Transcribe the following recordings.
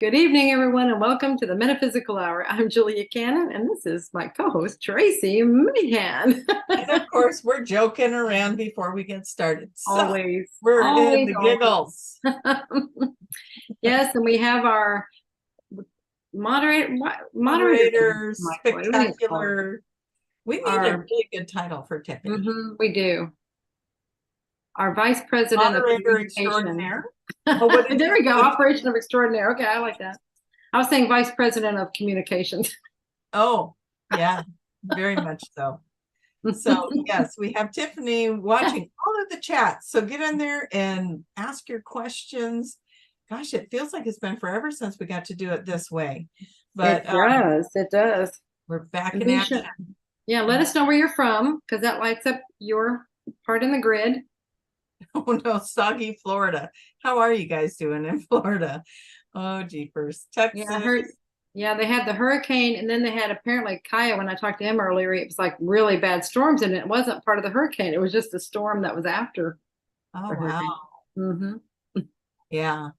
Good evening, everyone, and welcome to the Metaphysical Hour. I'm Julia Cannon, and this is my co-host, Tracie Mahan. And of course, we're joking around before we get started. So Always. we're in Always, the always. giggles. Yes, and we have our Moderators, Michael, what do we need to call her? spectacular. We need a really good title for Tiffany. We do. Our Vice President of Moderator Communication. extraordinaire. Oh, there we go. Operation of Extraordinaire. Okay, I like that. I was saying Vice President of Communications. Oh, yeah, very much so. So, yes, we have Tiffany watching all of the chats. So get in there and ask your questions. Gosh, it feels like it's been forever since we got to do it this way. But it does. We're back in action. Yeah, let us know where you're from, because that lights up your part in the grid. Oh no, soggy Florida. How are you guys doing in Florida? Oh, jeepers. Texas. Yeah, I heard. Yeah, they had the hurricane, and then they had apparently Kaya. When I talked to him earlier, it was like really bad storms, and it wasn't part of the hurricane. It was just the storm that was after. Oh, wow. Yeah.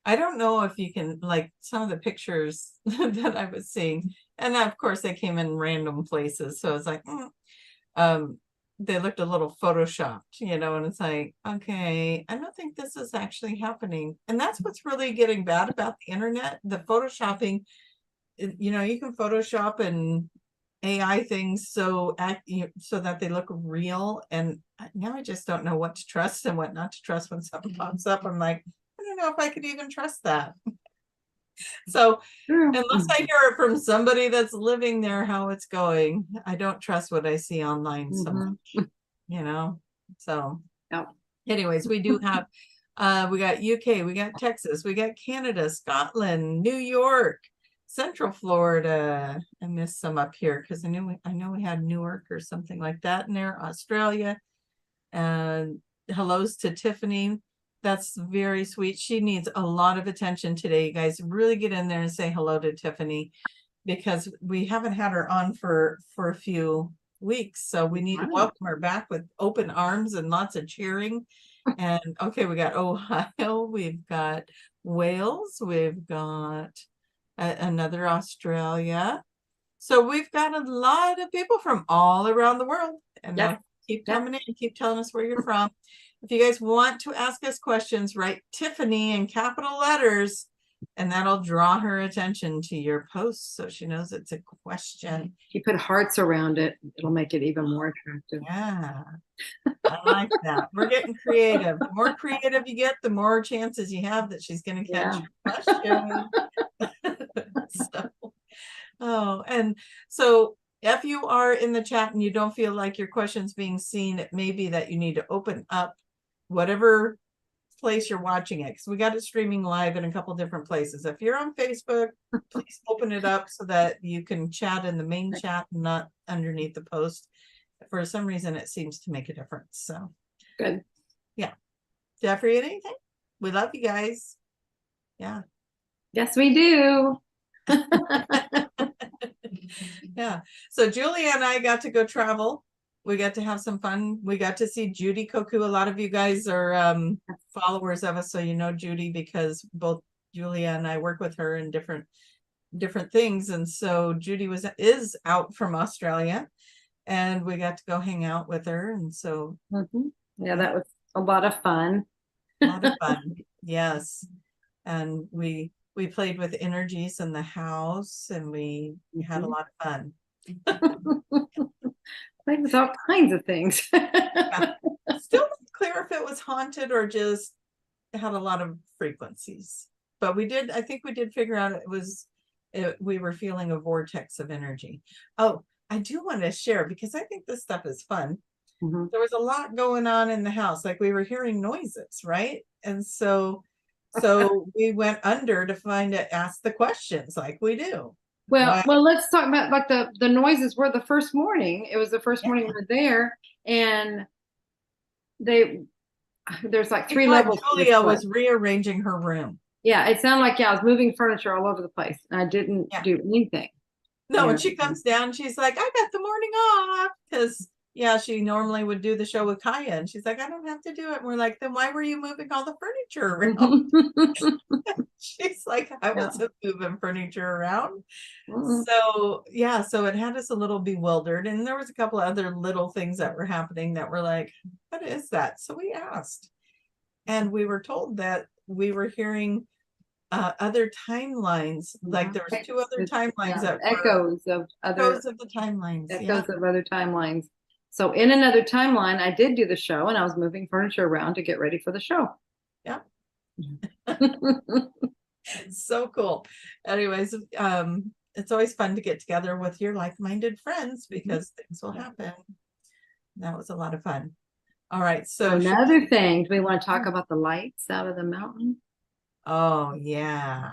I don't know if you can, like some of the pictures that I was seeing, and of course they came in random places. So it's like, they looked a little photoshopped, and it's like, okay, I don't think this is actually happening. And that's what's really getting bad about the internet, the photoshopping. You can Photoshop and AI things so that they look real. And now I just don't know what to trust and what not to trust when something pops up. I'm like, I don't know if I could even trust that. So unless I hear it from somebody that's living there, how it's going, I don't trust what I see online so much, So anyways, we do have, we got UK, we got Texas, we got Canada, Scotland, New York, Central Florida. I missed some up here because I know we had Newark or something like that in there, Australia. And hellos to Tiffany. That's very sweet. She needs a lot of attention today. You guys really get in there and say hello to Tiffany, because we haven't had her on for a few weeks. So we need to welcome her back with open arms and lots of cheering. And okay, we got Ohio, we've got Wales, we've got another Australia. So we've got a lot of people from all around the world. And keep coming in, keep telling us where you're from. If you guys want to ask us questions, write Tiffany in capital letters, and that'll draw her attention to your post so she knows it's a question. If you put hearts around it, it'll make it even more attractive. Yeah, I like that. We're getting creative. The more creative you get, the more chances you have that she's going to catch your question. And so if you are in the chat and you don't feel like your question's being seen, it may be that you need to open up whatever place you're watching it, because we got it streaming live in a couple different places. If you're on Facebook, please open it up so that you can chat in the main chat, not underneath the post. For some reason, it seems to make a difference. So good. Yeah. Jeffrey, anything? We love you guys. Yeah. Yes, we do. Yeah. So Julia and I got to go travel. We got to have some fun. We got to see Judy Koku. A lot of you guys are followers of us, so you know Judy, because both Julia and I work with her in different things. And so Judy is out from Australia, and we got to go hang out with her. And so yeah, that was a lot of fun. A lot of fun. Yes. And we played with energies in the house, and we had a lot of fun. Played with all kinds of things. Still not clear if it was haunted or just had a lot of frequencies. But I think we did figure out we were feeling a vortex of energy. Oh, I do want to share, because I think this stuff is fun. There was a lot going on in the house. Like, we were hearing noises, right? And so we went under to ask the questions like we do. Well, let's talk about like the noises were the first morning. It was the first morning we were there, and there's like 3 levels. Julia was rearranging her room. Yeah, it sounded like I was moving furniture all over the place. I didn't do anything. No, and she comes down, she's like, I got the morning off, because yeah, she normally would do the show with Kaya, and she's like, I don't have to do it. And we're like, then why were you moving all the furniture around? She's like, I wasn't moving furniture around. So yeah, so it had us a little bewildered, and there was a couple of other little things that were happening that were like, what is that? So we asked, and we were told that we were hearing other timelines, like there was two other timelines that echoes of the timelines, echoes of other timelines. So in another timeline, I did do the show, and I was moving furniture around to get ready for the show. Yeah. So cool. Anyways, it's always fun to get together with your like-minded friends because things will happen. That was a lot of fun. All right, so another thing, do we want to talk about the lights out of the mountain? Oh yeah.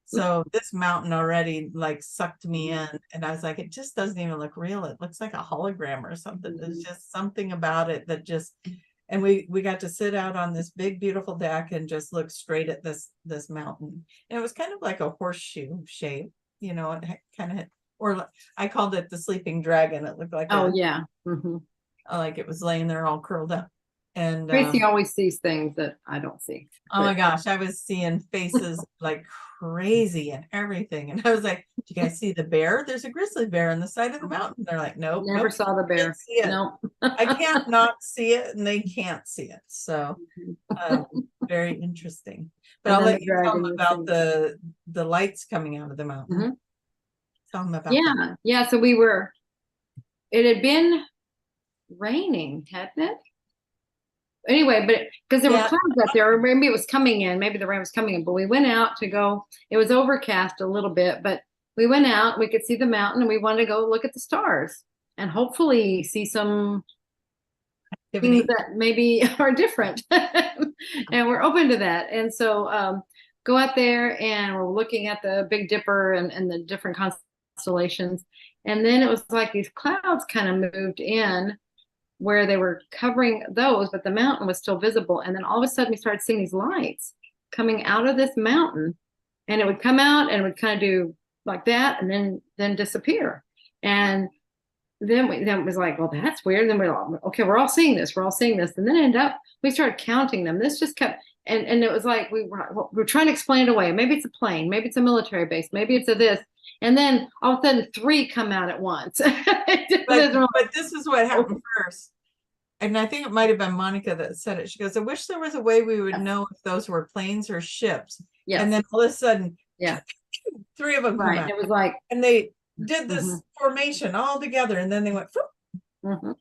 So this mountain already like sucked me in, and I was like, it just doesn't even look real. It looks like a hologram or something. There's just something about it that just, and we got to sit out on this big beautiful deck and just look straight at this mountain. And it was kind of like a horseshoe shape, you know, it kind of, or I called it the sleeping dragon. It looked like like it was laying there all curled up. And Tracie always sees things that I don't see. Oh my gosh, I was seeing faces like crazy and everything. And I was like, do you guys see the bear? There's a grizzly bear on the side of the mountain. They're like, nope. Never saw the bear. No. I can't not see it, and they can't see it. So very interesting. But I'll let you tell them about the lights coming out of the mountain. Tell them about that. Yeah. So it had been raining, hadn't it? Anyway, but because there were clouds out there, or maybe it was coming in, maybe the rain was coming in, but we went out to go, it was overcast a little bit, but we went out, we could see the mountain, and we wanted to go look at the stars and hopefully see some things that maybe are different. And we're open to that. And so go out there, and we're looking at the Big Dipper and the different constellations. And then it was like these clouds kind of moved in where they were covering those, but the mountain was still visible. And then all of a sudden we started seeing these lights coming out of this mountain, and it would come out and it would kind of do like that and then disappear. And then it was like, well, that's weird. And then we're like, okay, we're all seeing this. And then we started counting them. This just kept, and it was like, we were trying to explain it away. Maybe it's a plane, maybe it's a military base, maybe it's a this. And then all of a sudden 3 come out at once. But this is what happened first. And I think it might have been Monica that said it. She goes, I wish there was a way we would know if those were planes or ships. Yes. And then all of a sudden, 3 of them come out. It was like, and they did this formation all together, and then they went, we're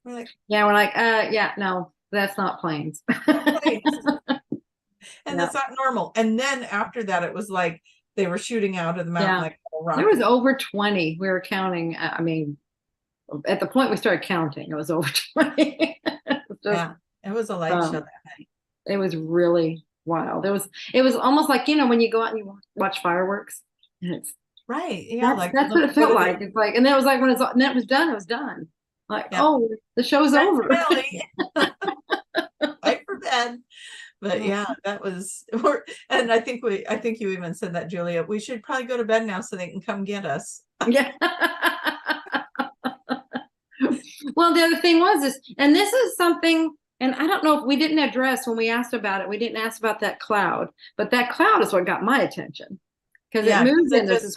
like, no, that's not planes. And that's not normal. And then after that, it was like they were shooting out of the mountain like a rocket. There was over 20. We were counting. I mean, at the point we started counting, it was over 20. It was a light show that night. It was really wild. It was almost like, you know, when you go out and you watch fireworks. And it's right. Yeah, that's what it felt like. It's like, and then it was like when it was done, it was done. Like, oh, the show's over. Right for bed. But yeah, that was, and I think you even said that, Julia, we should probably go to bed now so they can come get us. Yeah. Well, the other thing was and this is something, and I don't know if we didn't address when we asked about it, we didn't ask about that cloud, but that cloud is what got my attention. Because it moved in this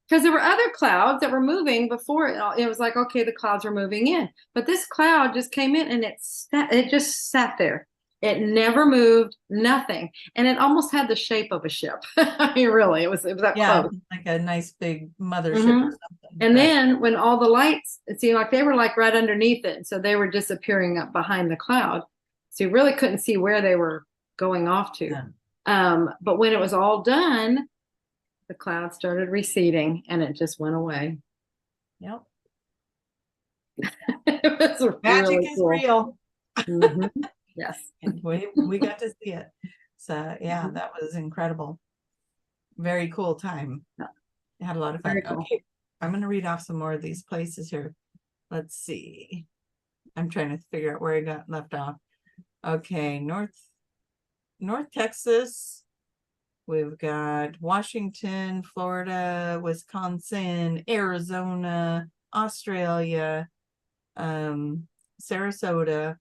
because there were other clouds that were moving before it was like, okay, the clouds are moving in. But this cloud just came in, and it just sat there. It never moved, nothing. And it almost had the shape of a ship. I mean, really, it was that close. Like a nice big mothership or something. And then when all the lights, it seemed like they were like right underneath it. So they were disappearing up behind the cloud. So you really couldn't see where they were going off to. Yeah. But when it was all done, the cloud started receding, and it just went away. Yep. It was Magic is real. Yes. And we got to see it. So yeah, that was incredible. Very cool time. I had a lot of fun. Cool. Okay, I'm going to read off some more of these places here. Let's see. I'm trying to figure out where I got left off. Okay, North Texas. We've got Washington, Florida, Wisconsin, Arizona, Australia, Sarasota.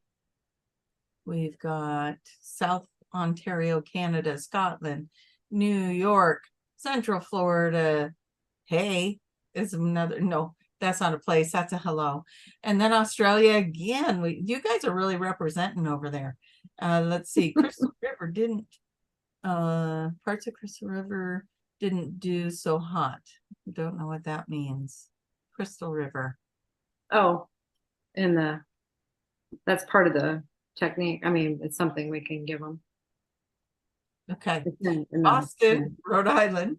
We've got South Ontario, Canada, Scotland, New York, Central Florida. Hey, is another, no, that's not a place, that's a hello. And then Australia again. You guys are really representing over there. Let's see, Crystal River didn't, parts of Crystal River didn't do so hot. Don't know what that means. Crystal River. Oh, and that's part of the technique. I mean, it's something we can give them. Okay. In Boston, Rhode Island,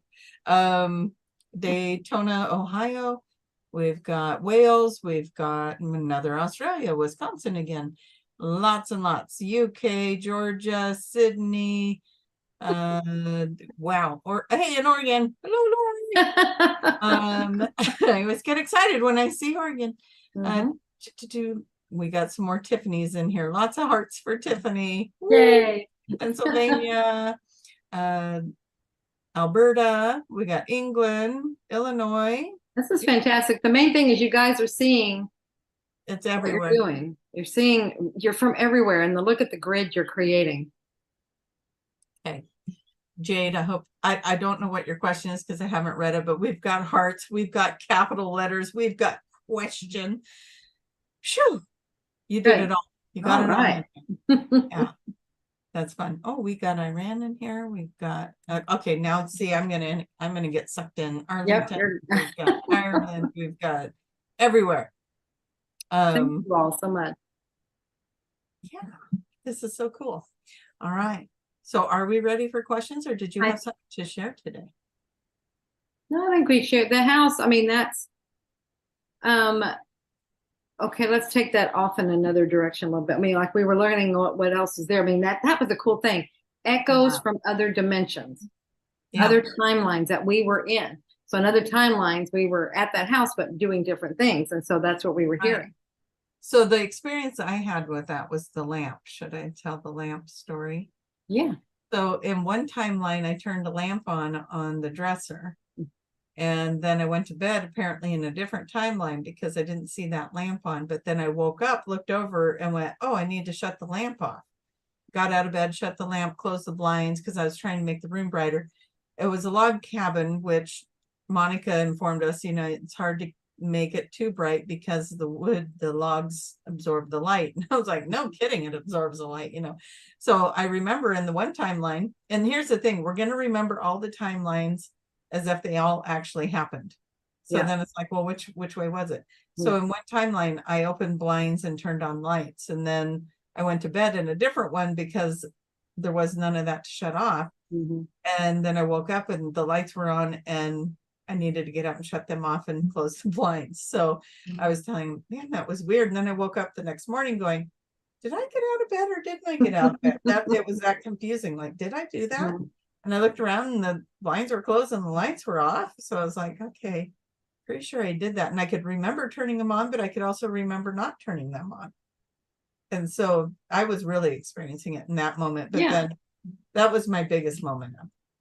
Daytona, Ohio. We've got Wales. We've got another Australia, Wisconsin again. Lots and lots. UK, Georgia, Sydney. Wow. Or hey, in Oregon. Hello, Lori. I always get excited when I see Oregon. We got some more Tiffany's in here. Lots of hearts for Tiffany. Yay. Pennsylvania, Alberta, we got England, Illinois. This is fantastic. The main thing is you guys are seeing it's everywhere. What you're doing. You're seeing, you're from everywhere, and look at the grid you're creating. Okay. Jade, I don't know what your question is because I haven't read it, but we've got hearts, we've got capital letters, we've got question. Phew, you did it all. You got it right. all. Yeah. That's fun. Oh, we got Iran in here. We've got okay. Now see, I'm gonna get sucked in. Arlington. We've got Ireland. We've got everywhere. Thank you all so much. Yeah, this is so cool. All right. So, are we ready for questions, or did you have something to share today? No, I think we shared the house. I mean, that's okay, let's take that off in another direction a little bit. I mean, like we were learning what else is there. I mean, that was a cool thing. Echoes from other dimensions, other timelines that we were in. So in other timelines, we were at that house, but doing different things. And so that's what we were hearing. So the experience I had with that was the lamp. Should I tell the lamp story? Yeah. So in one timeline, I turned the lamp on the dresser. And then I went to bed apparently in a different timeline because I didn't see that lamp on. But then I woke up, looked over and went, oh, I need to shut the lamp off. Got out of bed, shut the lamp, closed the blinds because I was trying to make the room brighter. It was a log cabin, which Monica informed us, it's hard to make it too bright because the wood, the logs absorb the light. And I was like, no kidding, it absorbs the light, So I remember in the one timeline, and here's the thing, we're going to remember all the timelines as if they all actually happened. So then it's like, well, which way was it? So in one timeline, I opened blinds and turned on lights. And then I went to bed in a different one because there was none of that to shut off. And then I woke up and the lights were on and I needed to get up and shut them off and close the blinds. So I was telling, man, that was weird. And then I woke up the next morning going, did I get out of bed or didn't I get out of bed? It was that confusing. Like, did I do that? And I looked around and the blinds were closed and the lights were off. So I was like, okay, pretty sure I did that. And I could remember turning them on, but I could also remember not turning them on. And so I was really experiencing it in that moment. But then that was my biggest moment.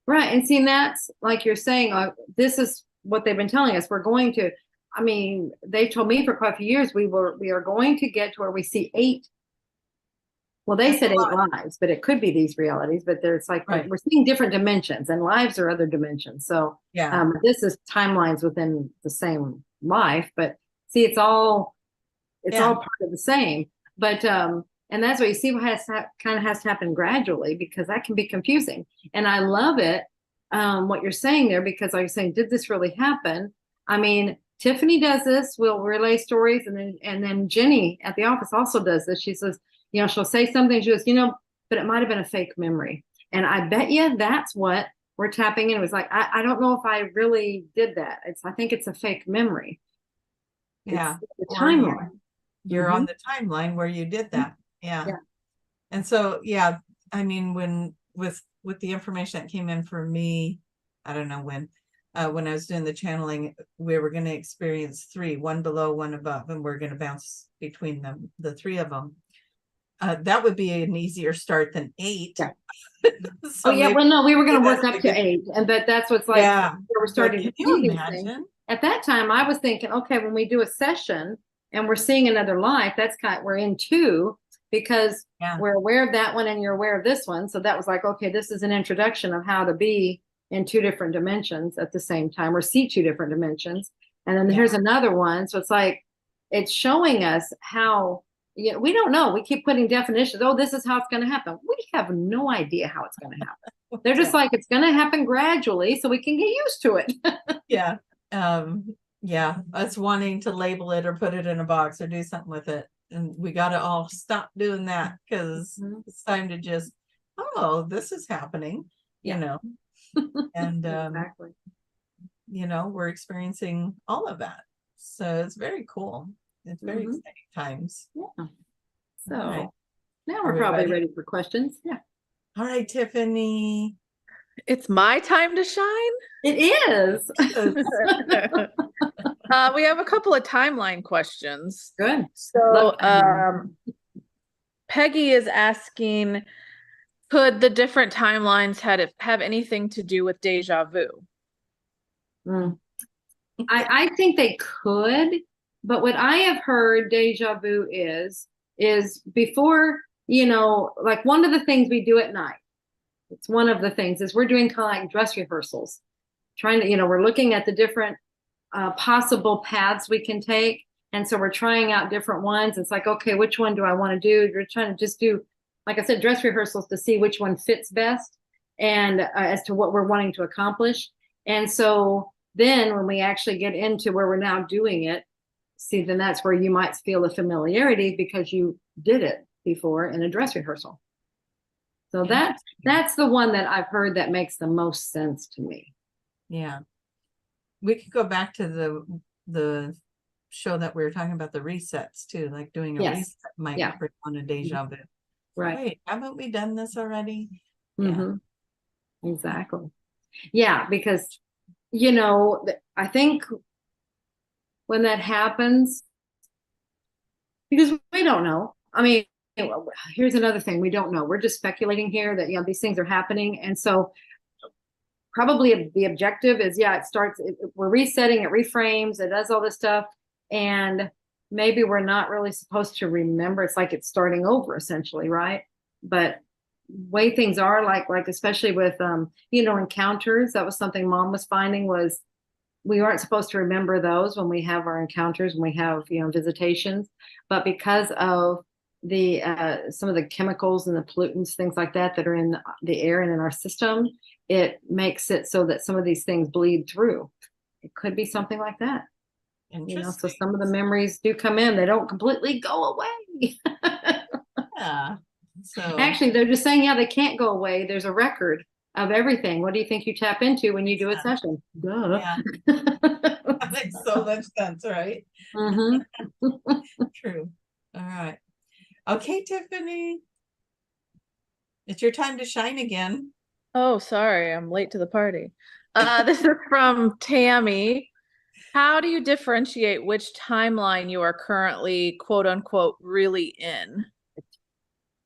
Right. And seeing that's like you're saying, this is what they've been telling us. We're going to, I mean, they told me for quite a few years, we are going to get to where we see 8. Well, they said 8 lives, but it could be these realities, but there's like, we're seeing different dimensions and lives are other dimensions. So this is timelines within the same life, but see, it's all part of the same, but, and that's what you see what kind of has to happen gradually because that can be confusing. And I love it, what you're saying there, because like you're saying, did this really happen? I mean, Tiffany does this, we'll relay stories. And then Jenny at the office also does this. She says, she'll say something, she goes, but it might've been a fake memory. And I bet you that's what we're tapping in. It was like, I don't know if I really did that. I think it's a fake memory. Yeah. It's the timeline. You're on the timeline where you did that. Yeah. And so, I mean, with the information that came in for me, I don't know when I was doing the channeling, we were going to experience 3, 1 below, 1 above, and we're going to bounce between them, the 3 of them. That would be an easier start than 8. So well, no, we were going to work up to 8, but that's what's like. We're starting to do these things. At that time, I was thinking, okay, when we do a session, and we're seeing another life, that's we're in two, because we're aware of that one and you're aware of this one. So that was like, okay, this is an introduction of how to be in two different dimensions at the same time, or see two different dimensions. And then here's another one. So it's like, it's showing us how, we don't know. We keep putting definitions. Oh, this is how it's going to happen. We have no idea how it's going to happen. They're just like, it's going to happen gradually so we can get used to it. Us wanting to label it or put it in a box or do something with it. And we got to all stop doing that, because it's time to just, oh, this is happening, you know. And exactly. We're experiencing all of that. So it's very cool. It's very exciting times. Yeah. So now we're probably ready for questions. Yeah. All right, Tiffany. It's my time to shine. It is. We have a couple of timeline questions. Good. So Peggy is asking, could the different timelines have anything to do with deja vu? I think they could, but what I have heard deja vu is before, like one of the things we do at night, it's one of the things is we're doing kind of like dress rehearsals, trying to, we're looking at the different possible paths we can take. And so we're trying out different ones. It's like, okay, which one do I want to do? We're trying to just do, like I said, dress rehearsals to see which one fits best and as to what we're wanting to accomplish. And so then when we actually get into where we're now doing it, see, then that's where you might feel the familiarity because you did it before in a dress rehearsal. So that's the one that I've heard that makes the most sense to me. Yeah. We could go back to the show that we were talking about, the resets too, like doing a reset might bring on a deja vu. Right. Wait, haven't we done this already? Yeah. Exactly. Yeah, because I think when that happens, because we don't know. I mean, here's another thing we don't know. We're just speculating here that these things are happening, and so probably the objective is it starts. We're resetting, it reframes, it does all this stuff, and maybe we're not really supposed to remember. It's like it's starting over essentially, right? But way things are like especially with encounters, that was something Mom was finding, was we aren't supposed to remember those when we have our encounters, when we have visitations, but because of the some of the chemicals and the pollutants, things like that are in the air and in our system, it makes it so that some of these things bleed through. It could be something like that. So some of the memories do come in, they don't completely go away. So actually they're just saying they can't go away. There's a record of everything. What do you think you tap into when you do a session? Duh. Yeah. That makes so much sense, right? True. All right. Okay, Tiffany, it's your time to shine again. Oh, sorry, I'm late to the party. This is from Tammy. How do you differentiate which timeline you are currently, quote unquote, really in?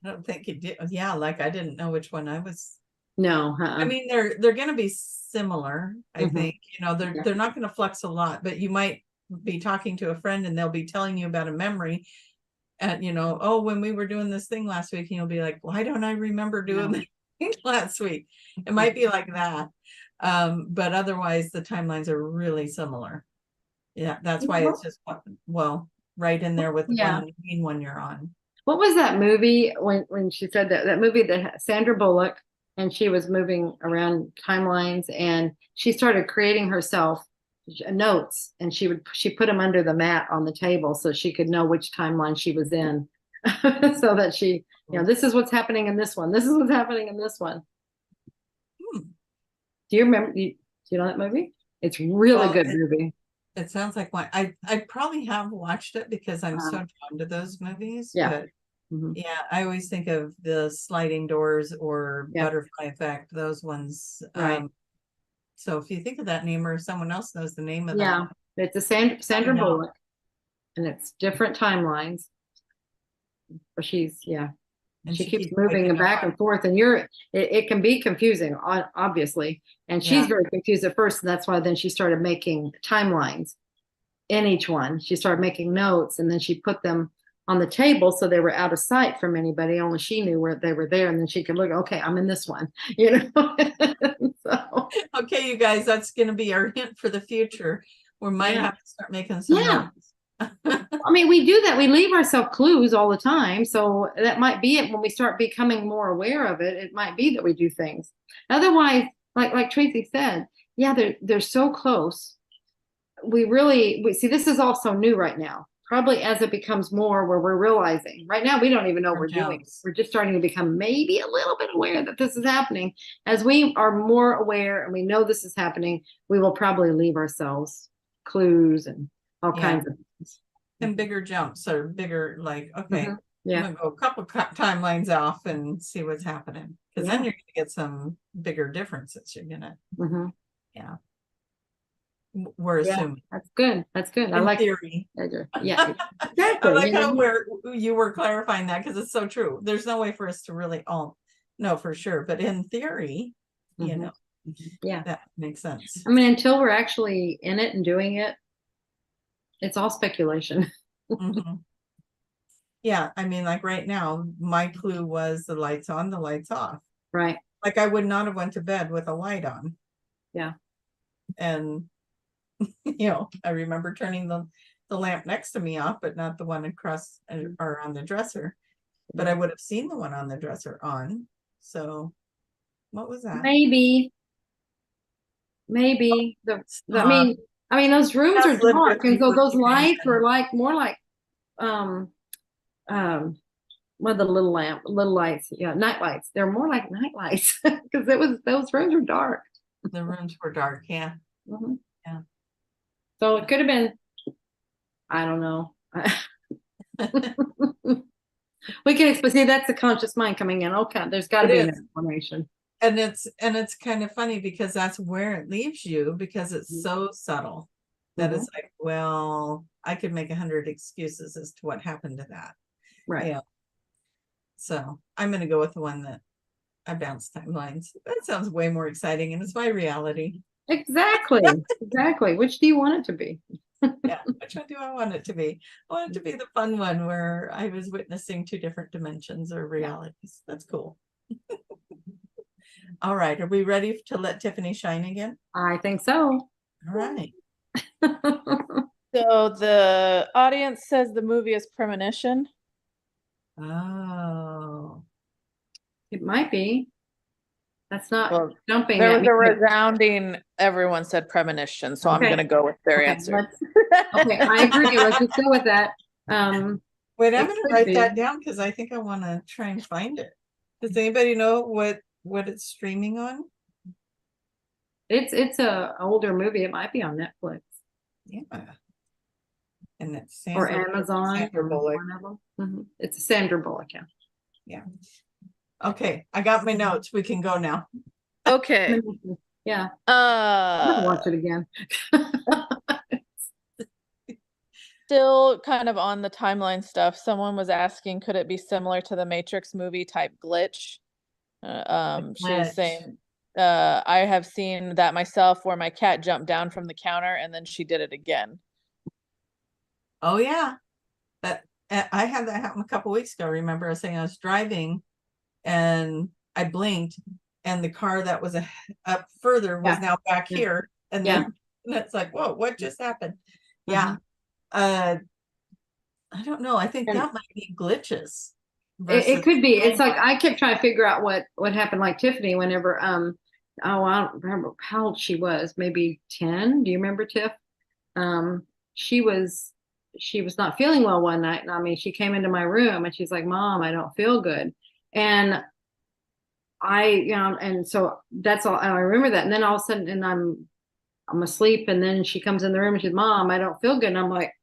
I don't think you did. Yeah, like I didn't know which one I was. No. I mean, they're going to be similar. I think, they're not going to flux a lot, but you might be talking to a friend and they'll be telling you about a memory. And, oh, when we were doing this thing last week, and you'll be like, why don't I remember doing that thing last week? It might be like that. But otherwise, the timelines are really similar. Yeah, that's why it's just, right in there with the one you're on. What was that movie when she said that movie that Sandra Bullock, and she was moving around timelines and she started creating herself notes, and she put them under the mat on the table so she could know which timeline she was in. So that she, this is what's happening in this one. This is what's happening in this one. Do you remember? Do you know that movie? It's really good movie. It sounds like one. I probably have watched it because I'm so drawn to those movies. Yeah. But I always think of the Sliding Doors or Butterfly Effect, those ones. Right. So if you think of that name, or someone else knows the name of that. Yeah, it's a Sandra Bullock, and it's different timelines. But she's and she keeps moving back and forth, and it can be confusing, obviously. And she's very confused at first, and that's why then she started making timelines in each one. She started making notes, and then she put them on the table so they were out of sight from anybody. Only she knew where they were there, and then she could look. Okay, I'm in this one. So, Okay, you guys, that's going to be our hint for the future. We might have to start making some notes. I mean, we do that. We leave ourselves clues all the time. So that might be it. When we start becoming more aware of it, it might be that we do things. Otherwise, like Tracie said, yeah, they're so close. We see this is also new right now. Probably as it becomes more where we're realizing. Right now, we don't even know what we're doing. We're just starting to become maybe a little bit aware that this is happening. As we are more aware and we know this is happening, we will probably leave ourselves clues and all kinds of things. And bigger jumps or bigger, like, okay, I'm gonna go a couple timelines off and see what's happening. Because then you're gonna get some bigger differences. You're gonna, we're assuming. That's good. That's good. In theory. Yeah, exactly. I like how you were clarifying that, because it's so true. There's no way for us to really all know for sure, but in theory, you know, that makes sense. I mean, until we're actually in it and doing it, it's all speculation. Yeah, I mean, like right now, my clue was the lights on, the lights off. Right. Like I would not have went to bed with a light on. Yeah. And you know, I remember turning the lamp next to me off, but not the one across or on the dresser. But I would have seen the one on the dresser on. So what was that? Maybe I mean those rooms are dark, and so those lights are like more like what are the little lights, night lights. They're more like night lights because those rooms are dark. The rooms were dark, yeah. Yeah. So it could have been, I don't know. We can see that's the conscious mind coming in. Okay, there's got to be an explanation. And it's kind of funny because that's where it leaves you, because it's so subtle that it's like, well, I could make 100 excuses as to what happened to that. Right. Yeah. So I'm going to go with the one that I bounced timelines. That sounds way more exciting, and it's my reality. Exactly. Exactly. Which do you want it to be? Yeah. Which one do I want it to be? I want it to be the fun one where I was witnessing 2 different dimensions or realities. That's cool. All right. Are we ready to let Tiffany shine again? I think so. All right. So the audience says the movie is Premonition. Oh. It might be. That's not jumping. There was a resounding, everyone said Premonition, so I'm going to go with their answer. Okay, I agree. Let's just go with that. Wait, I'm going to write that down because I think I want to try and find it. Does anybody know what it's streaming on? It's a older movie. It might be on Netflix. Yeah. And it's or Amazon. Sandra Bullock. It's a Sandra Bullock. Yeah. Okay, I got my notes. We can go now. Okay. Yeah. I'll watch it again. Still kind of on the timeline stuff. Someone was asking, could it be similar to the Matrix movie type glitch? She was saying, I have seen that myself where my cat jumped down from the counter and then she did it again. Oh yeah. I had that happen a couple weeks ago. Remember I was saying I was driving and I blinked and the car that was up further was now back here. And then it's like, whoa, what just happened? Yeah. I don't know. I think that might be glitches. It could be. It's like I kept trying to figure out what happened, like Tiffany, whenever I don't remember how old she was, maybe 10. Do you remember, Tiff? She was not feeling well one night, and I mean she came into my room and she's like, Mom, I don't feel good. And and so that's all I remember that. And then all of a sudden, and I'm asleep, and then she comes in the room and she's, Mom, I don't feel good. And I'm like,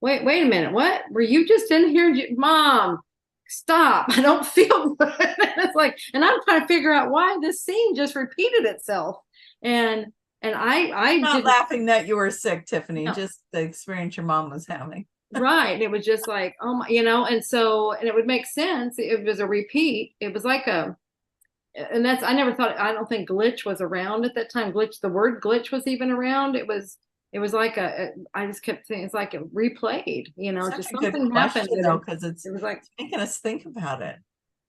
wait a minute, what? Were you just in here? Mom, stop, I don't feel good. It's like, and I'm trying to figure out why this scene just repeated itself. And I'm not laughing that you were sick, Tiffany, no. Just the experience your mom was having. Right. It was just like, oh my, and so, and it would make sense. It was a repeat. It was like I never thought, I don't think glitch was around at that time. The word glitch was even around. It was It was like I just kept saying, it's like it replayed, Such just a good something happened. question though, because It was like, it's making us think about it.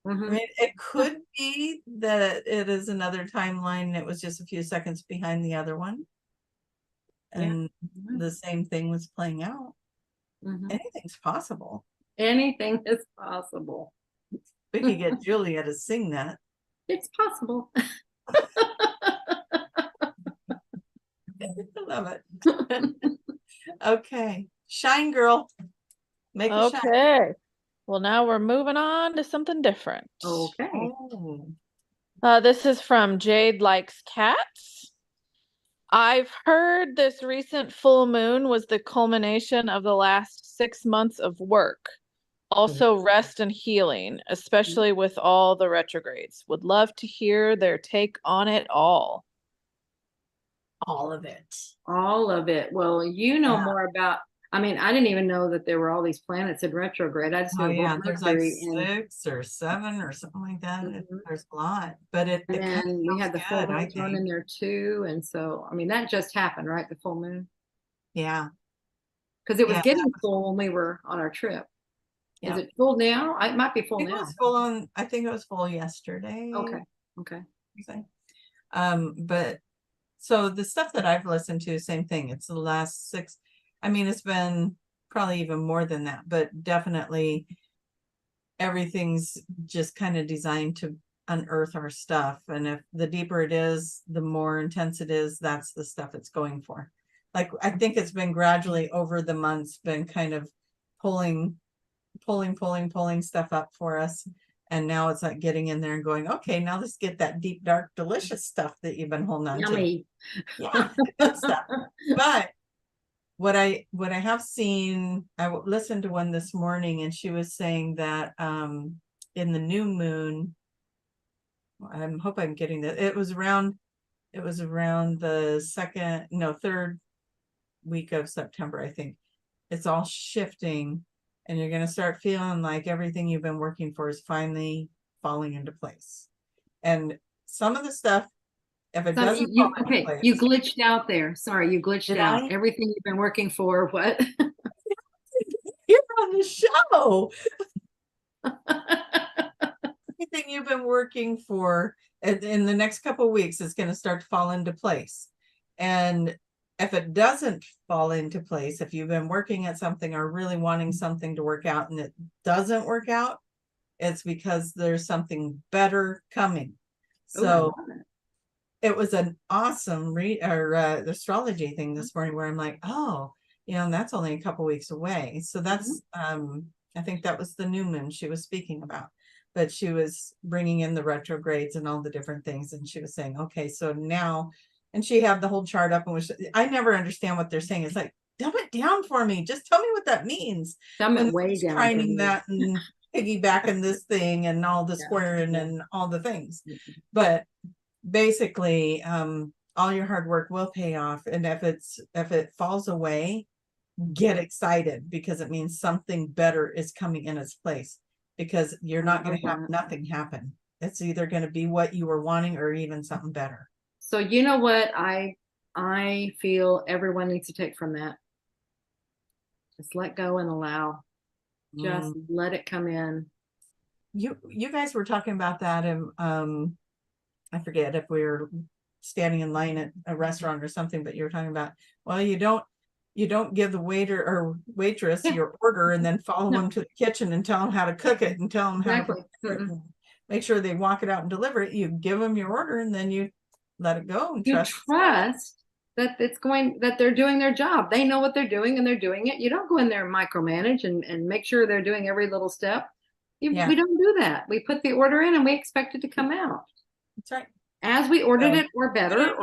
I mhm, mean, it could be that it is another timeline and it was just a few seconds behind the other one. yeah. And the same thing was playing out. Mhm. Anything's possible. Anything is possible. We could get Julia to sing that. It's possible. I love it. Okay. Shine, girl. Make a shine. Okay. Well, now we're moving on to something different. Okay. This is from Jade Likes Cats. I've heard this recent full moon was the culmination of the last 6 months of work. Also rest and healing, especially with all the retrogrades. Would love to hear their take on it all. All of it. All of it. Well, you know Yeah. more about, I didn't even know that there were all these planets in retrograde. I just Oh knew yeah, there's like Mercury and 6 or 7 or something like that. Mhm. There's a lot, but it kind of then we had the full good, I moon's run in think. there too. And so, that just happened, right? The full moon. Yeah. Because it was Yeah, getting full when we were on our trip. Is yeah. it full now? It might be full I think it now. was full on, I think it was full yesterday. Okay. Okay. But so the stuff that I've listened to, same thing. It's the last 6. It's been probably even more than that, but definitely everything's just kind of designed to unearth our stuff. And if the deeper it is, the more intense it is, that's the stuff it's going for. Like, I think it's been gradually over the months been kind of pulling stuff up for us. And now it's like getting in there and going, okay, now let's get that deep, dark, delicious stuff that you've been holding on Yummy. to. Yeah, good stuff. But what I have seen, I listened to one this morning and she was saying that in the new moon, I hope I'm getting that. It was around the third week of September, I think. It's all shifting and you're going to start feeling like everything you've been working for is finally falling into place. And some of the stuff, if it doesn't fall into place, you glitched out there. Sorry, you glitched Did out. I? Everything you've been working for, what? You're on the show. Everything you've been working for in the next couple of weeks is going to start to fall into place. And if it doesn't fall into place, if you've been working at something or really wanting something to work out and it doesn't work out, it's because there's something better coming. So it was an awesome astrology thing this morning where I'm like, oh, that's only a couple weeks away. So that's, I think that was the new moon she was speaking about, but she was bringing in the retrogrades and all the different things. And she was saying, okay, so now, and she had the whole chart up and I never understand what they're saying. It's like, dumb it down for me. Just tell me what that means. Dumb it way down. Trying that and piggybacking this thing and all the squaring and all the things. But basically, all your hard work will pay off. And if it falls away, get excited because it means something better is coming in its place, because you're not going to have nothing happen. It's either going to be what you were wanting or even something better. So you know what I feel everyone needs to take from that? Just let go and allow. Just let it come in. You guys were talking about that and I forget if we were standing in line at a restaurant or something, but you were talking about, well, you don't give the waiter or waitress your order and then follow them to the kitchen and tell them how to cook it and tell them how to make sure they walk it out and deliver it. You give them your order and then you let it go and trust that they're doing their job. They know what they're doing and they're doing it. You don't go in there and micromanage and make sure they're doing every little step. We don't do that. We put the order in and we expect it to come out. That's right. As we ordered it or better.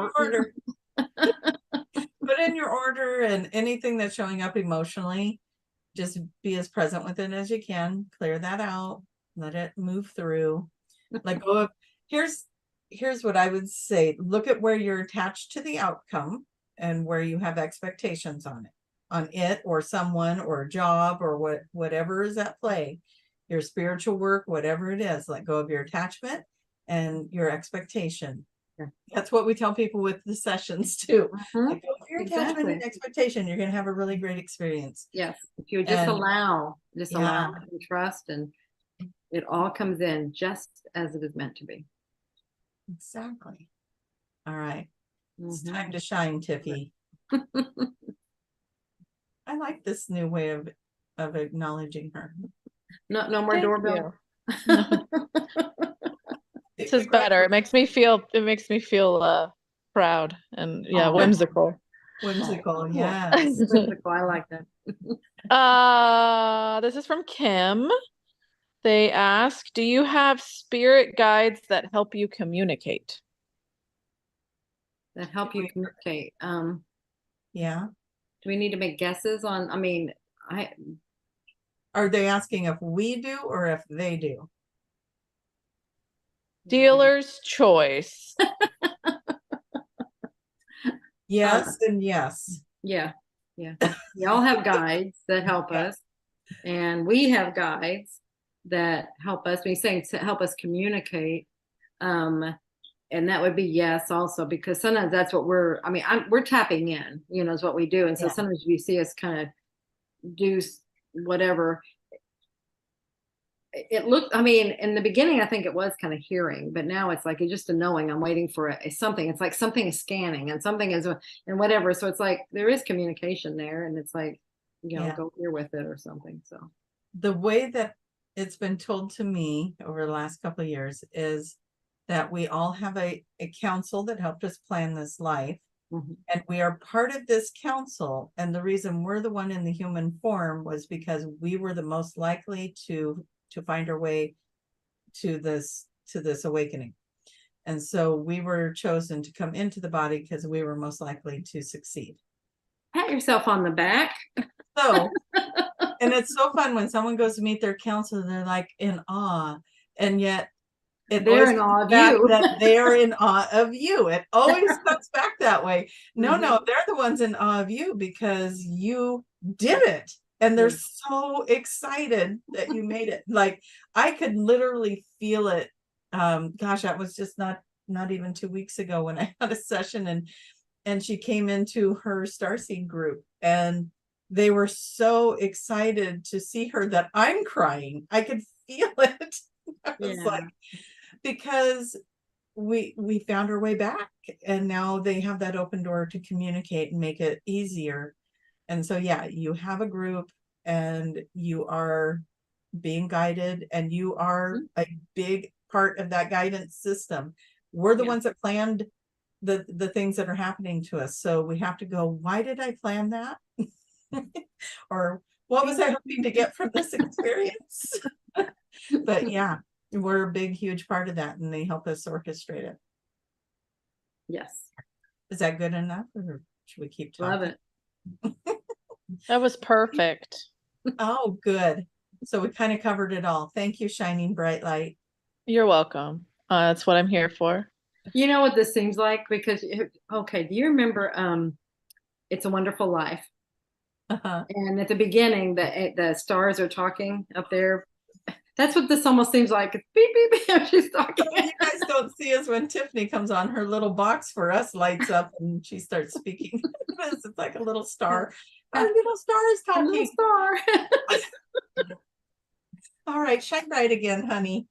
Put in your order and anything that's showing up emotionally, just be as present with it as you can. Clear that out. Let it move through. Let go of, here's what I would say. Look at where you're attached to the outcome and where you have expectations on it or someone or a job or whatever is at play. Your spiritual work, whatever it is, let go of your attachment and your expectation. That's what we tell people with the sessions too. Let go of your attachment Exactly. and expectation, you're going to have a really great experience. Yes. If you just And- allow Yeah. and trust, and it all comes in just as it is meant to be. Exactly. All right. It's Mhm. time to shine, Tiffy. I like this new way of acknowledging her. No more Thank doorbell. you. This is better. It makes me feel proud and Aw. whimsical. Whimsical, Cool. yes. Whimsical, I like that. This is from Kim. They ask, do you have spirit guides that help you communicate? That help you communicate. Yeah. Do we need to make guesses on? I mean, Are they asking if we do or if they do? Dealer's choice. Yes and yes. Yeah, yeah. We all have guides that help Yeah. us, and we have guides that help us. When you're saying to help us communicate, and that would be yes also, because sometimes that's what we're tapping in, is what we do. And so Yeah. sometimes you see us kind of do whatever. It looked, in the beginning, I think it was kind of hearing, but now it's like, it's just a knowing. I'm waiting for something. It's like something is scanning and something is, and whatever. So it's like, there is communication there, and it's like, Yeah. go here with it or something. So The way that it's been told to me over the last couple of years is that we all have a council that helped us plan this life. Mhm. And we are part of this council. And the reason we're the one in the human form was because we were the most likely to find our way to this awakening. And so we were chosen to come into the body because we were most likely to succeed. pat yourself on the back. So, and it's so fun when someone goes to meet their counselor, they're like in awe. And yet They're in awe of back you. that they're in awe of you. It always comes back that way. No, they're the ones in awe of you because you did it. And they're so excited that you made it. Like I could literally feel it. Gosh, that was just not even 2 weeks ago when I had a session and she came into her starseed group and they were so excited to see her that I'm crying. I could feel it. I was like, because we found our way back, and now they have that open door to communicate and make it easier. And so yeah, you have a group and you are being guided, and you are a big part of that guidance system. We're the ones that planned the things that are happening to us, so we have to go, why did I plan that? Or what was I hoping to get from this experience? But yeah, we're a big, huge part of that, and they help us orchestrate it. Yes. Is that good enough, or should we keep talking? Love it. That was perfect. Oh, good. So we kind of covered it all. Thank you, Shining Bright Light. You're welcome. That's what I'm here for. You know what this seems like? Because, do you remember It's a Wonderful Life? And at the beginning, the stars are talking up there. That's what this almost seems like. Beep, beep, beep. She's talking. You guys don't see us when Tiffany comes on. Her little box for us lights up and she starts speaking. It's like a little star. Our little star is talking. Little star. All right, shine bright again, honey.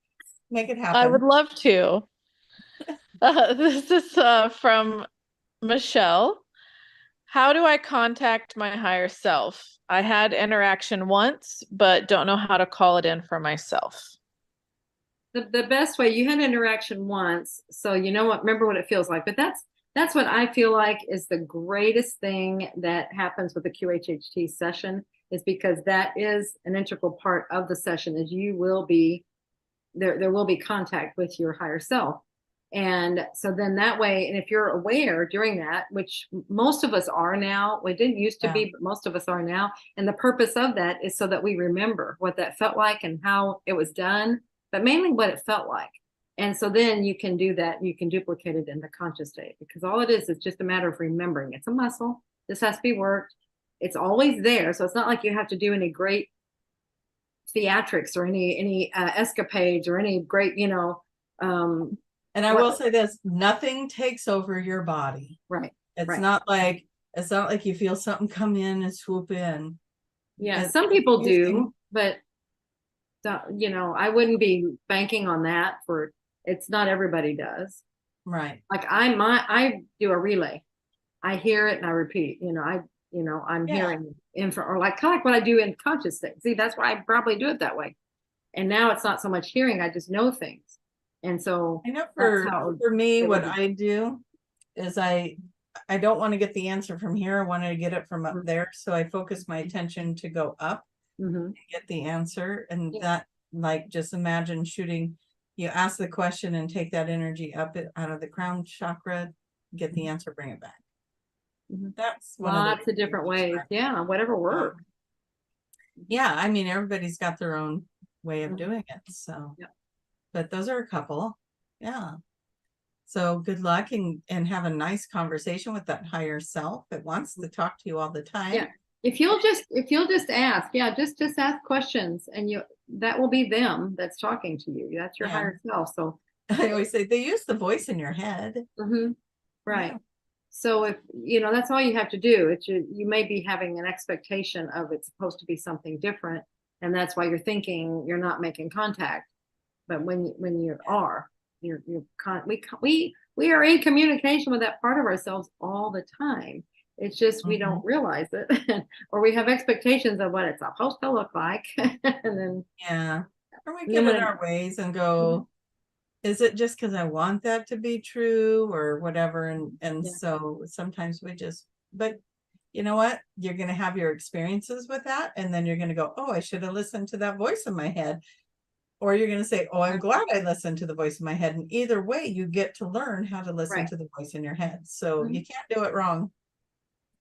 Make it happen. I would love to. This is from Michelle. How do I contact my higher self? I had interaction once, but don't know how to call it in for myself. The best way, you had interaction once, so you know what, remember what it feels like. But that's what I feel like is the greatest thing that happens with the QHHT session, is because that is an integral part of the session, is you will be there will be contact with your higher self. And so then that way, and if you're aware during that, which most of us are now, we didn't used to be, but most of us are now. And the purpose of that is so that we remember what that felt like and how it was done, but mainly what it felt like. And so then you can do that, you can duplicate it in the conscious state, because all it is just a matter of remembering. It's a muscle. This has to be worked. It's always there. So it's not like you have to do any great theatrics or any escapades or any great, and I will say this, nothing takes over your body. Right. It's not like It's not like you feel something come in and swoop in. Yeah, some people do, but I wouldn't be banking on that it's not everybody does. Right. Like I do a relay. I hear it and I repeat, I'm hearing info, or kind of like what I do in conscious things. See, that's why I probably do it that way. And now it's not so much hearing, I just know things. And so I know for me, what I do is I don't want to get the answer from here. I want to get it from up there. So I focus my attention to go up and get the answer. And that, like, just imagine shooting, you ask the question and take that energy up out of the crown chakra, get the answer, bring it back. That's lots of different ways. Yeah, whatever works. Yeah, I mean, everybody's got their own way of doing it. So, but those are a couple. Yeah. So good luck and have a nice conversation with that higher self. It wants to talk to you all the time. Yeah. If you'll just ask, just ask questions, and that will be them that's talking to you. That's your higher self. So I always say they use the voice in your head. Right. Yeah. So if that's all you have to do. You may be having an expectation of it's supposed to be something different, and that's why you're thinking you're not making contact. But when you are, we are in communication with that part of ourselves all the time. It's just we don't realize it, or we have expectations of what it's supposed to look like, and then or we get in our ways and go, is it just because I want that to be true or whatever? And so sometimes but you know what? You're going to have your experiences with that. And then you're going to go, oh, I should have listened to that voice in my head. Or you're going to say, oh, I'm glad I listened to the voice in my head. And either way, you get to learn how to listen to the voice in your head. So you can't do it wrong.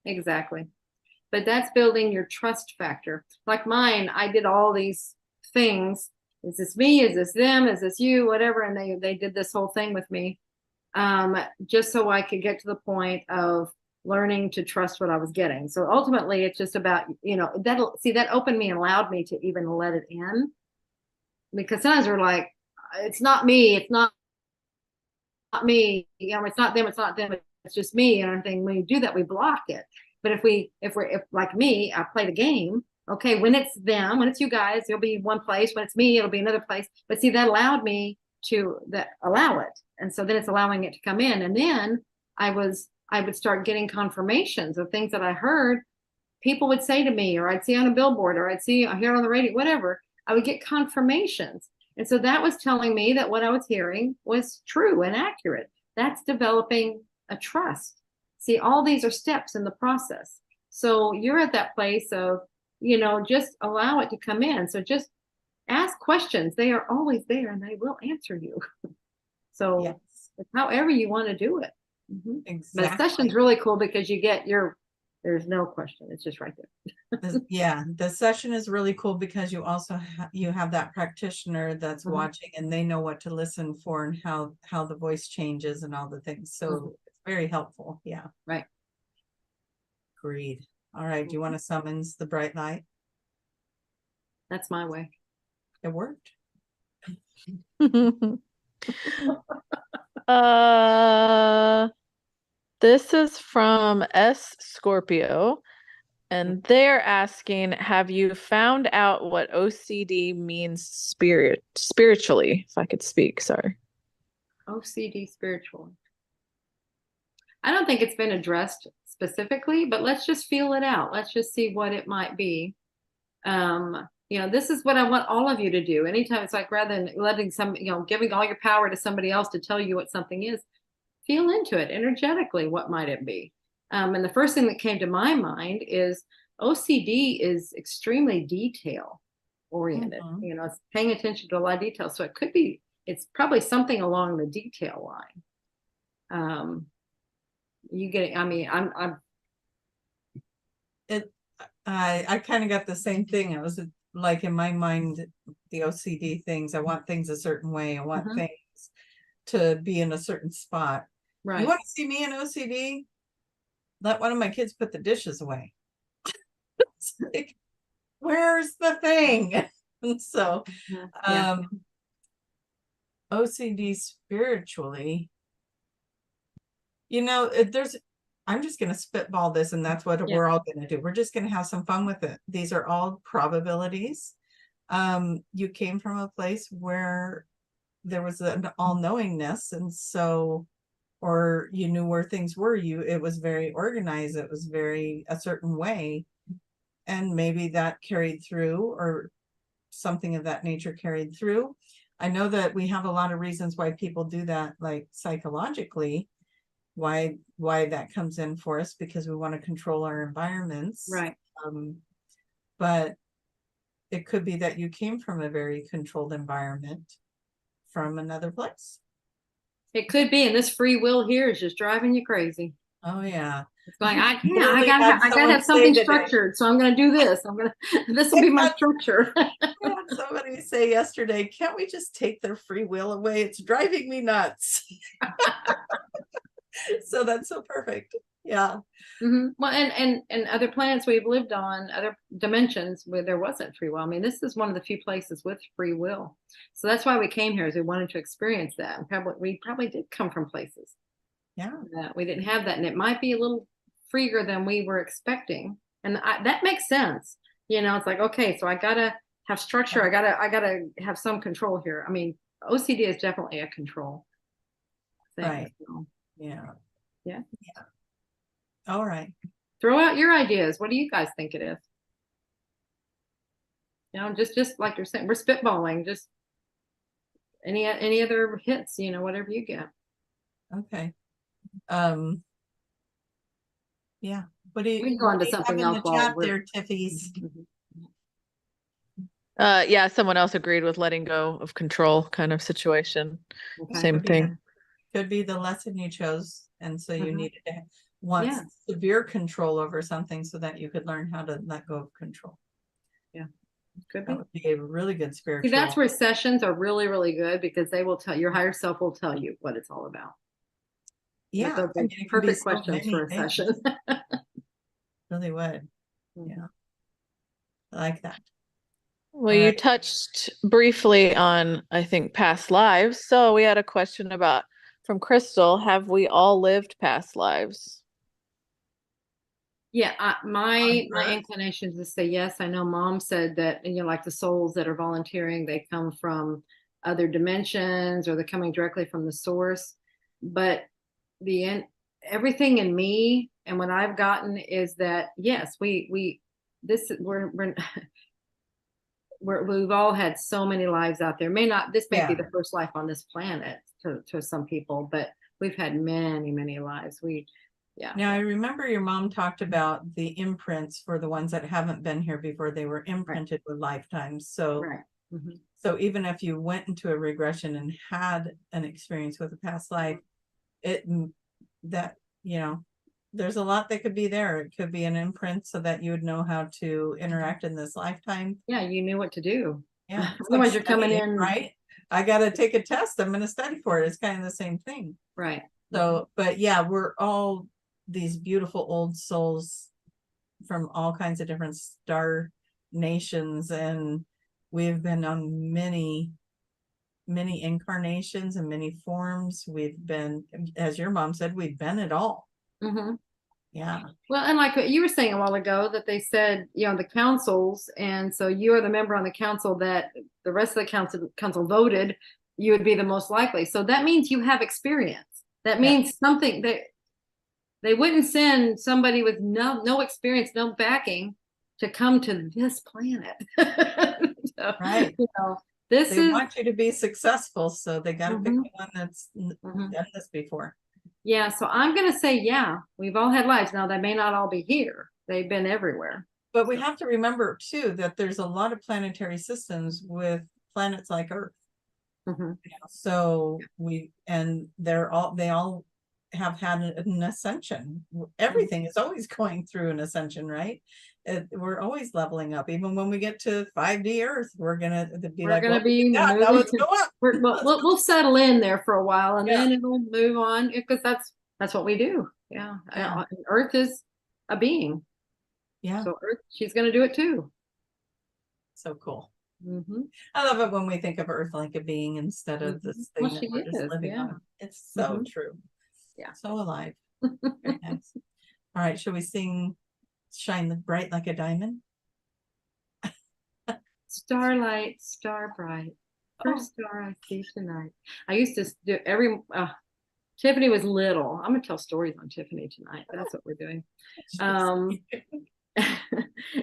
Exactly. But that's building your trust factor. Like mine, I did all these things. Is this me? Is this them? Is this you? Whatever. And they did this whole thing with me, just so I could get to the point of learning to trust what I was getting. So ultimately, it's just about, that opened me and allowed me to even let it in. Because sometimes we're like, it's not me. It's not me. It's not them. It's not them. It's just me. And everything. When you do that, we block it. But if like me, I play the game. Okay, when it's them, when it's you guys, you'll be one place. When it's me, it'll be another place. But see, that allowed me to allow it. And so then it's allowing it to come in. And then I would start getting confirmations of things that I heard people would say to me, or I'd see on a billboard, or I'd hear on the radio, whatever. I would get confirmations. And so that was telling me that what I was hearing was true and accurate. That's developing a trust. See, all these are steps in the process. So you're at that place of, just allow it to come in. So just ask questions. They are always there and they will answer you. So it's however you want to do it. Exactly. But the session's really cool because there's no question. It's just right there. The session is really cool because you also have that practitioner that's watching, and they know what to listen for and how the voice changes and all the things. So it's very helpful. Yeah. Right. Agreed. All right. Do you want to summons the bright light? That's my way. It worked. This is from S Scorpio, and they're asking, have you found out what OCD means spiritually? If I could speak, sorry. OCD spiritually. I don't think it's been addressed specifically, but let's just feel it out. Let's just see what it might be. This is what I want all of you to do. Anytime, it's like, rather than letting giving all your power to somebody else to tell you what something is, feel into it energetically. What might it be? And the first thing that came to my mind is OCD is extremely detail oriented. It's paying attention to a lot of detail. So it's probably something along the detail line. You get it. I mean, I kind of got the same thing. It was like in my mind, the OCD things. I want things a certain way. I want things to be in a certain spot. Right. You want to see me in OCD? Let one of my kids put the dishes away. It's like, where's the thing? And so, OCD spiritually, I'm just going to spitball this, and that's what we're all going to do. We're just going to have some fun with it. These are all probabilities. You came from a place where there was an all-knowingness, and so, or you knew where things were. It was very organized. It was very a certain way, and maybe that carried through, or something of that nature carried through. I know that we have a lot of reasons why people do that, like psychologically, why that comes in for us, because we want to control our environments. Right. But it could be that you came from a very controlled environment from another place. It could be, and this free will here is just driving you crazy. Oh yeah. It's like, I gotta have something structured, so I'm gonna do this. This will be my structure. I had somebody say yesterday, can't we just take their free will away? It's driving me nuts. So that's so perfect. Yeah. Mm-hmm. Well, and other planets we've lived on, other dimensions where there wasn't free will. I mean, this is one of the few places with free will. So that's why we came here, is we wanted to experience that. And we probably did come from places. Yeah. That we didn't have that, and it might be a little freer than we were expecting, and that makes sense. It's like, okay, so I gotta have structure. I gotta have some control here. I mean, OCD is definitely a control thing. Right. So. Yeah. All right. Throw out your ideas. What do you guys think it is? Just like you're saying, we're spitballing. Just any other hits, whatever you get. Okay. Yeah. What do you, we can go on to something else in the chat there, Tiffies? Yeah, someone else agreed with letting go of control kind of situation. Okay. Same thing. Could be the lesson you chose, and so you needed to want severe control over something so that you could learn how to let go of control. Yeah, could be. That would be a really good spiritual. See, that's where sessions are really, really good, because they will tell your higher self will tell you what it's all about. Yeah, those are perfect questions for a session. Really would. Yeah, I like that. Well, you touched briefly on, I think, past lives. So we had a question from Crystal: have we all lived past lives? Yeah, my inclination is to say yes. I know Mom said that, like the souls that are volunteering, they come from other dimensions, or they're coming directly from the source. But everything in me and what I've gotten is that yes, we've all had so many lives out there. This may be the first life on this planet to some people, but we've had many, many lives. Now, I remember your mom talked about the imprints for the ones that haven't been here before. They were imprinted with lifetimes. So, so even if you went into a regression and had an experience with a past life, there's a lot that could be there. It could be an imprint so that you would know how to interact in this lifetime. Yeah, you knew what to do. Yeah. Otherwise, you're coming in, right? I got to take a test. I'm going to study for it. It's kind of the same thing. Right. So, but yeah, we're all these beautiful old souls from all kinds of different star nations, and we've been on many incarnations and many forms. We've been, as your mom said, we've been it all. Yeah. Well, and like you were saying a while ago, that they said, the councils, and so you are the member on the council that the rest of the council voted you would be the most likely. So that means you have experience. That means something that they wouldn't send somebody with no experience, no backing, to come to this planet. So, right. They want you to be successful, so they got to pick one that's done this before. Yeah, so I'm going to say, yeah, we've all had lives. Now, they may not all be here. They've been everywhere. But we have to remember, too, that there's a lot of planetary systems with planets like Earth. So they all have had an ascension. Everything is always going through an ascension, right? We're always leveling up. Even when we get to 5D Earth, we're gonna be now let's go up. We'll settle in there for a while, and then it'll move on, because that's what we do. Yeah. Earth is a being. Yeah. So Earth, she's gonna do it too. So cool. I love it when we think of Earth like a being instead of this thing that we're just living on. It's so true. Yeah. So alive. Very nice. All right, shall we sing Shine Bright Like a Diamond? Starlight, star bright, first star I see tonight. I used to do Tiffany was little. I'm gonna tell stories on Tiffany tonight. That's what we're doing.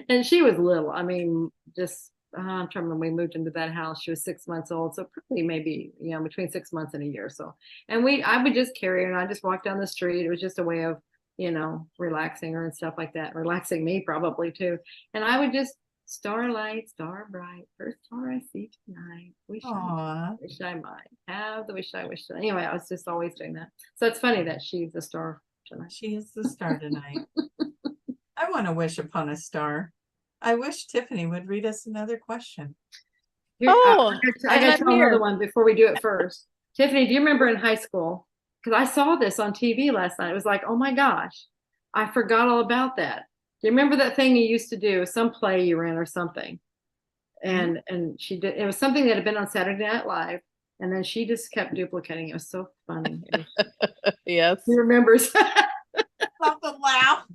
And she was little. I mean, just I'm trying to remember when we moved into that house. She was 6 months old, so probably maybe between 6 months and a year or so. And I would just carry her, and I just walk down the street. It was just a way of relaxing her and stuff like that, relaxing me probably too. And I would just starlight, star bright, first star I see tonight. Wish I might have the wish I wish. Anyway, I was just always doing that. So it's funny that she's the star tonight. She is the star tonight. I want to wish upon a star. I wish Tiffany would read us another question. Here, I got to tell another one before we do it first. Tiffany, do you remember in high school? Because I saw this on TV last night. It was like, oh my gosh, I forgot all about that. Do you remember that thing you used to do? Some play you ran or something. And she did. It was something that had been on Saturday Night Live. And then she just kept duplicating. It was so funny. Yes. She remembers. Love the laugh.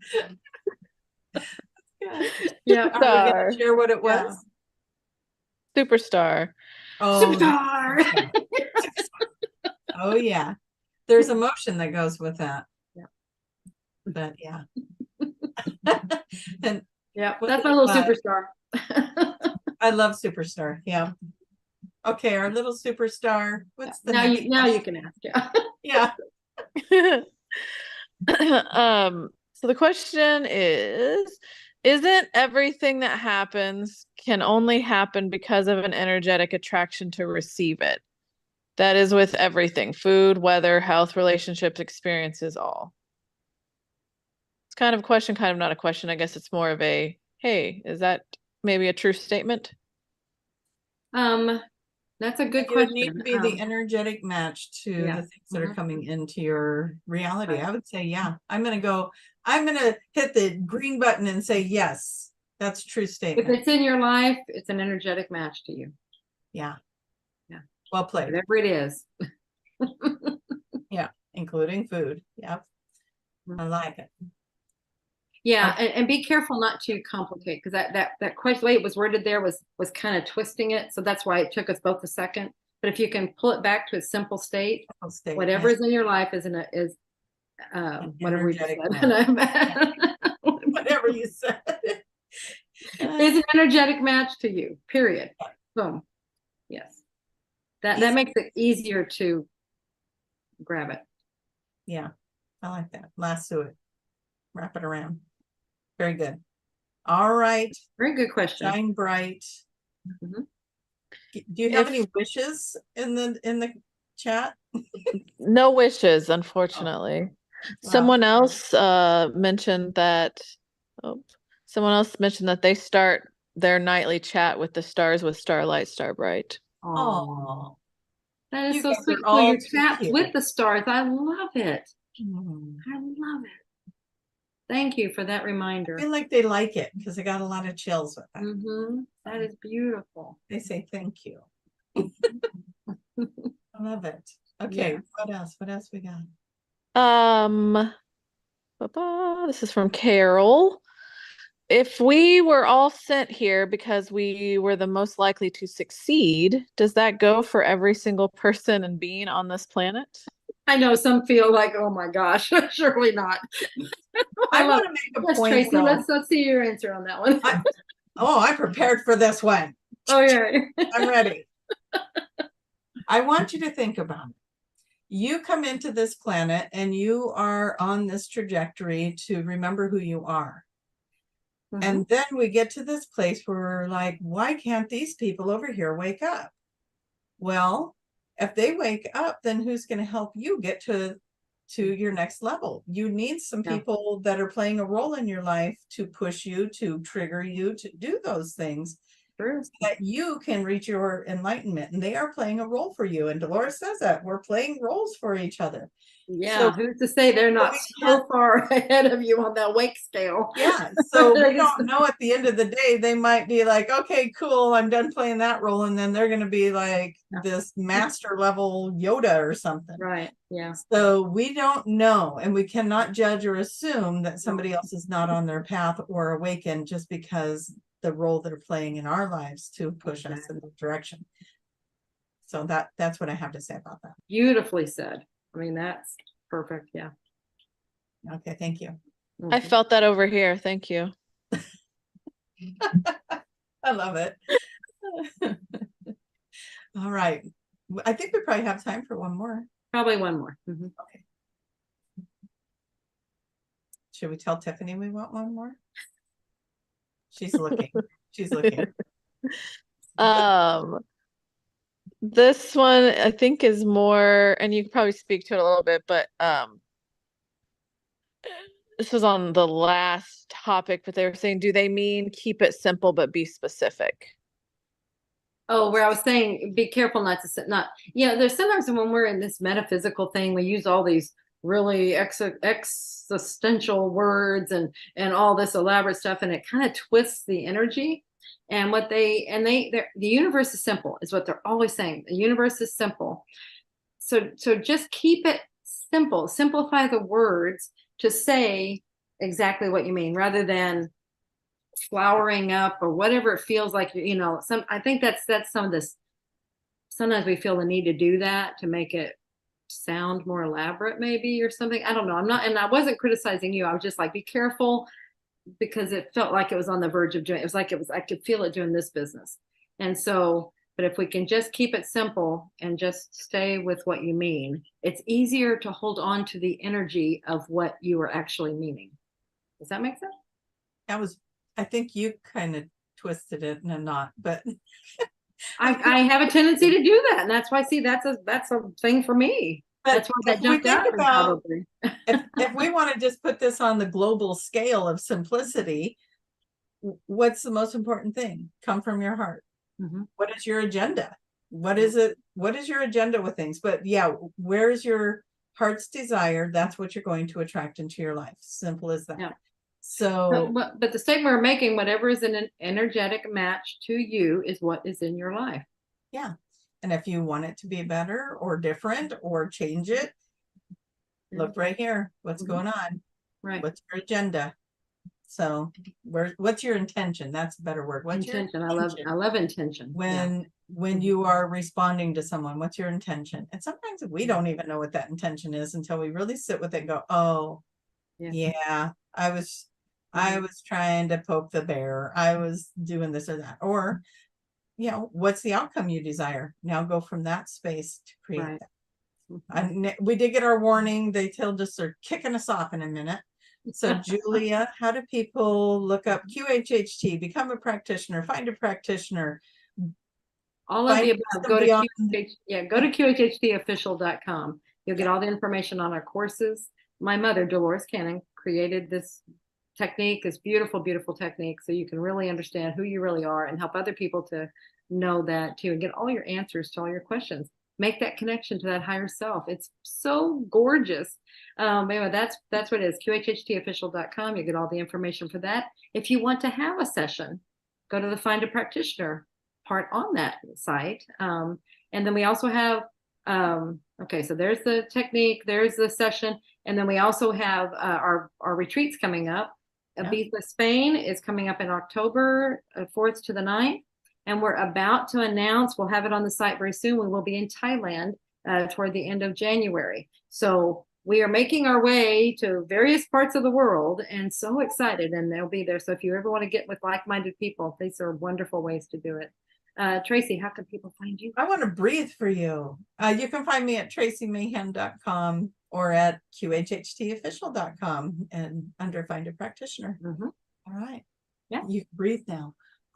Yeah. Are we going to share what it was? Superstar. Oh, Superstar. Oh yeah. There's emotion that goes with that. Yeah. But yeah. And yeah, that's my little superstar. I love Superstar. Yeah. Okay, our little superstar. What's the now you can ask. Yeah. So the question is, isn't everything that happens can only happen because of an energetic attraction to receive it? That is with everything: food, weather, health, relationships, experiences, all. It's kind of a question, kind of not a question. I guess it's more of a, hey, is that maybe a true statement? That's a good It question. would need to be the energetic match to the things that are coming into your reality. Right. I would say, yeah, I'm going to hit the green button and say, yes, that's a true statement. If it's in your life, it's an energetic match to you. Yeah. Yeah. Well played. Whatever it is. Yeah. Including food. Yep. I like it. Yeah, and be careful not to complicate, because that question, the way it was worded there was kind of twisting it. So that's why it took us both a second. But if you can pull it back to a simple state, whatever is in your life is whatever we said. Whatever you said. Is an energetic match to you, period. Boom. Yes. That makes it easier to grab it. Yeah, I like that. Lasso it. Wrap it around. Very good. All right. Very good question. Shine bright. Mm-hmm. Do you have any wishes in the chat? No wishes, unfortunately. Oh. Someone else mentioned that. Someone else mentioned that they start their nightly chat with the stars with Starlight, Star Bright. Oh, that is so sweet. So you chat with the stars. I love it. I love it. Thank you for that reminder. I feel like they like it because I got a lot of chills with that. That is beautiful. They say thank you. I love it. Okay, yeah. What else we got? This is from Carol. If we were all sent here because we were the most likely to succeed, does that go for every single person and being on this planet? I know some feel like, oh my gosh, surely not. I want to make a point. Tracie, let's see your answer on that one. I prepared for this one. Oh yeah, I'm ready. I want you to think about it. You come into this planet and you are on this trajectory to remember who you are. And then we get to this place where we're like, why can't these people over here wake up? Well, if they wake up, then who's going to help you get to your next level? You need some people that are playing a role in your life to push you, to trigger you, to do those things. True. so that you can reach your enlightenment. And they are playing a role for you. And Dolores says that we're playing roles for each other. Yeah, So who's to say they're not so far ahead of you on that wake scale? Yeah, so we don't know at the end of the day, they might be like, okay, cool, I'm done playing that role. And then they're going to be like this master level Yoda or something. Right, yeah. So we don't know, and we cannot judge or assume that somebody else is not on their path or awakened just because the role they're playing in our lives to push us in that direction. So that's what I have to say about that. Beautifully said. I mean, that's perfect. Yeah. Okay, thank you. I felt that over here. Thank you. I love it. All right. I think we probably have time for one more. Probably one more. Okay. Should we tell Tiffany we want one more? She's looking. She's looking. This one I think is more, and you can probably speak to it a little bit, but this was on the last topic, but they were saying, do they mean keep it simple but be specific? Oh, where I was saying, be careful not to there's sometimes when we're in this metaphysical thing, we use all these really existential words and all this elaborate stuff, and it kind of twists the energy. And the universe is simple, is what they're always saying. The universe is simple. So just keep it simple. Simplify the words to say exactly what you mean, rather than flowering up or whatever it feels like. I think that's some of this. Sometimes we feel the need to do that to make it sound more elaborate, maybe, or something. I don't know. I wasn't criticizing you. I was just like, be careful, because it felt like it was on the verge of doing. It was like I could feel it doing this business. And so, but if we can just keep it simple and just stay with what you mean, it's easier to hold on to the energy of what you are actually meaning. Does that make sense? I think you kind of twisted it in a knot, but I have a tendency to do that, and that's why. See, that's a thing for me. But that's why that jumped out. Probably. if we want to just put this on the global scale of simplicity, what's the most important thing? Come from your heart. What is your agenda? What is it? What is your agenda with things? But yeah, where's your heart's desire? That's what you're going to attract into your life. Simple as that. Yeah. So, but the statement we're making, whatever is an energetic match to you is what is in your life. Yeah. And if you want it to be better or different or change it, look right here. What's going on? Right. What's your agenda? So what's your intention? That's a better word. What's intention? Your intention? I love intention. When you are responding to someone, what's your intention? And sometimes we don't even know what that intention is until we really sit with it and go, oh, yeah, I was trying to poke the bear. I was doing this or that. Or, what's the outcome you desire? Now go from that space to create that. We did get our warning. They told us they're kicking us off in a minute. So Julia, how do people look up QHHT, become a practitioner, find a practitioner? All of the above. Go to QHHTofficial.com. You'll get all the information on our courses. My mother, Dolores Cannon, created this technique, this beautiful, beautiful technique, so you can really understand who you really are and help other people to know that too, and get all your answers to all your questions. Make that connection to that higher self. It's so gorgeous. Anyway, that's what it is. QHHTofficial.com. You get all the information for that. If you want to have a session, go to the Find a Practitioner part on that site. And then we also have, okay, so there's the technique, there's the session, and then we also have our retreats coming up. Ibiza, Spain is coming up in October 4th to the 9th. And we're about to announce, we'll have it on the site very soon, we will be in Thailand toward the end of January. So we are making our way to various parts of the world, and so excited, and they'll be there. So if you ever want to get with like-minded people, these are wonderful ways to do it. Tracie, how can people find you? I want to breathe for you. You can find me at traciemahan.com or at QHHTofficial.com and under Find a Practitioner. All right. Yeah. You can breathe now.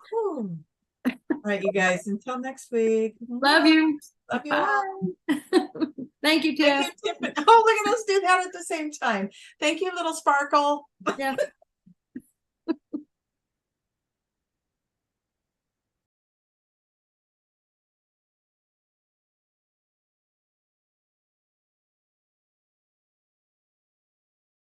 Whew. All right, you guys, until next week. Love you. Love you all. Thank you, Tiff. Thank you, Tiff. Oh, look at us do that at the same time. Thank you, little sparkle. Yeah.